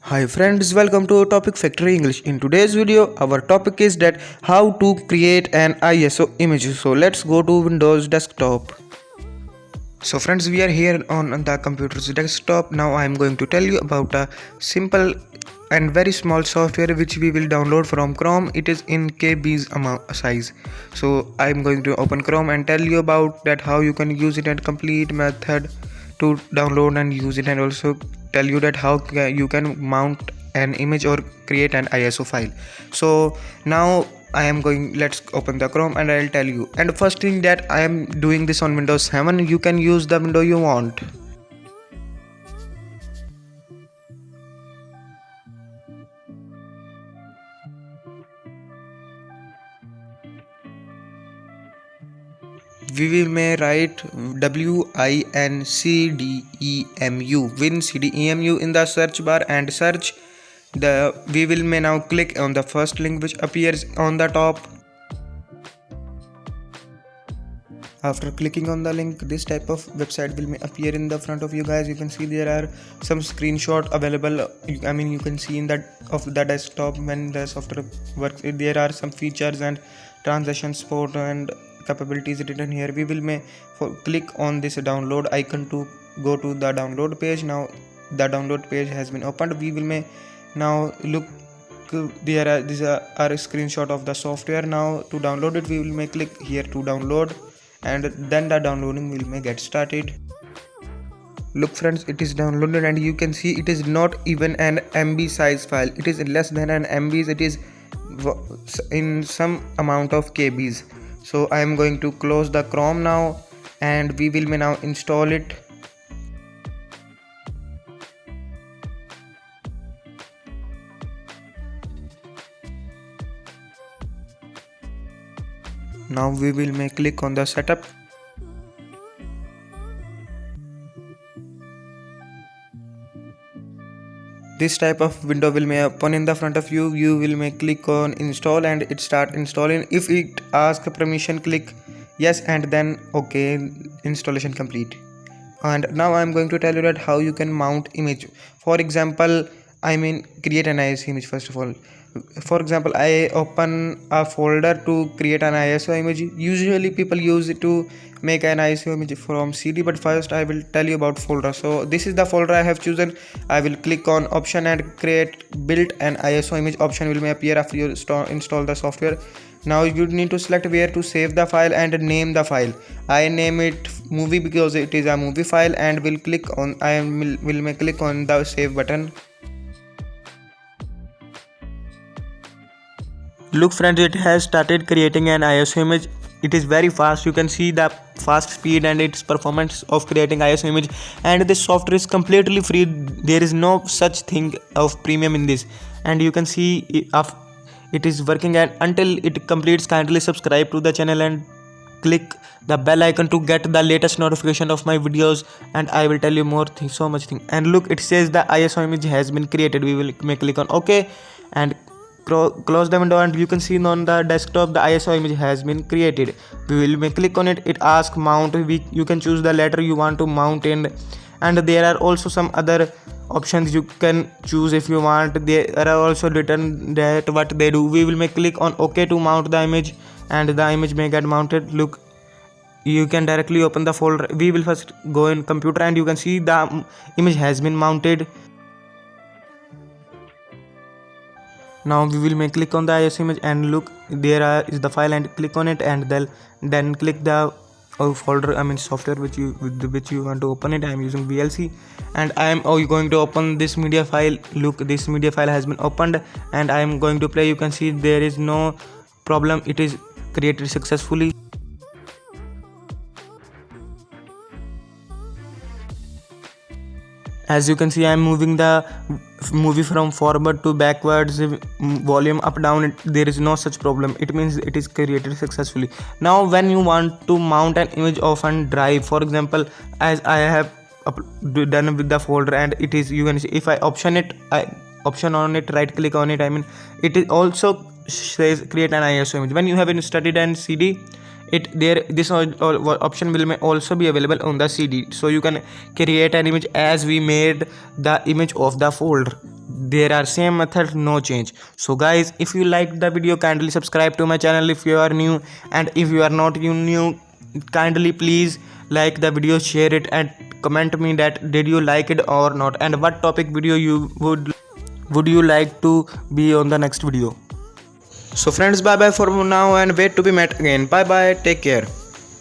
Hi friends, welcome to Topic Factory English. In today's video, our topic is that how to create an ISO image. So let's go to Windows desktop. So friends, we are here on the computer's desktop. Now I am going to tell you about a simple and very small software which we will download from Chrome. It is in KB's size. So I am going to open Chrome and tell you about that how you can use it and complete method to download and use it, and also tell you that how you can mount an image or create an ISO file. So now let's open the Chrome and I'll tell you. And first thing, that I am doing this on Windows 7. You can use the window you want. We may write WINCDEMU in the search bar and search. We may now click on the first link which appears on the top. After clicking on the link, this type of website will appear in the front of you guys. You can see there are some screenshot available. You can see in that of the desktop when the software works. There are some features and transaction support and capabilities written here. We will click on this download icon to go to the download page. Now the download page has been opened. We will now look. These are a screenshot of the software. Now to download it, we will click here to download, and then the downloading will get started. Look friends, it is downloaded and you can see it is not even an MB size file. It is less than an MB. It is in some amount of KBs. So I am going to close the Chrome now, and we will now install it. Now we will click on the setup. This type of window will open in the front of you. You will click on install and it start installing. If it asks permission, click yes and then okay, installation complete. And now I am going to tell you that how you can mount image. For example, create an ISO image. First of all, for example, I open a folder to create an ISO image. Usually people use it to make an ISO image from CD, but first I will tell you about folder. So this is the folder I have chosen. I will click on option and create build an ISO image. Option will appear after you install the software. Now you need to select where to save the file and name the file. I name it movie because it is a movie file, and will click on click on the save button. Look friends, it has started creating an ISO image. It is very fast. You can see the fast speed and its performance of creating ISO image, and this software is completely free. There is no such thing of premium in this, and you can see it is working. And until it completes, kindly subscribe to the channel and click the bell icon to get the latest notification of my videos, and I will tell you more so much thing. And look, it says the ISO image has been created. We will click on OK and close the window, and you can see on the desktop the ISO image has been created. We will click on it. It asks mount. You can choose the letter you want to mount in, and there are also some other options you can choose if you want. There are also written that what they do. We will click on OK to mount the image, and the image may get mounted. Look, you can directly open the folder. We will first go in computer, and you can see the image has been mounted. Now we will click on the ISO image, and look, there is the file, and click on it, and then click the folder software with which you want to open it. I am using VLC, and I am going to open this media file. Look, this media file has been opened, and I am going to play. You can see there is no problem. It is created successfully. As you can see, I am moving the movie from forward to backwards, volume up down. There is no such problem. It means it is created successfully. Now when you want to mount an image of a drive, for example, as I have done with the folder, and it is, you can see, if I option on it, right click on it, it is also says create an ISO image. When you have studied an CD, this option will also be available on the CD, so you can create an image as we made the image of the folder. there are same method, no change. So guys, if you liked the video, kindly subscribe to my channel if you are new, and if you are not new, kindly please like the video, share it, and comment me that did you like it or not, and what topic video you would you like to be on the next video. So friends, bye bye for now, and wait to be met again. Bye bye, take care.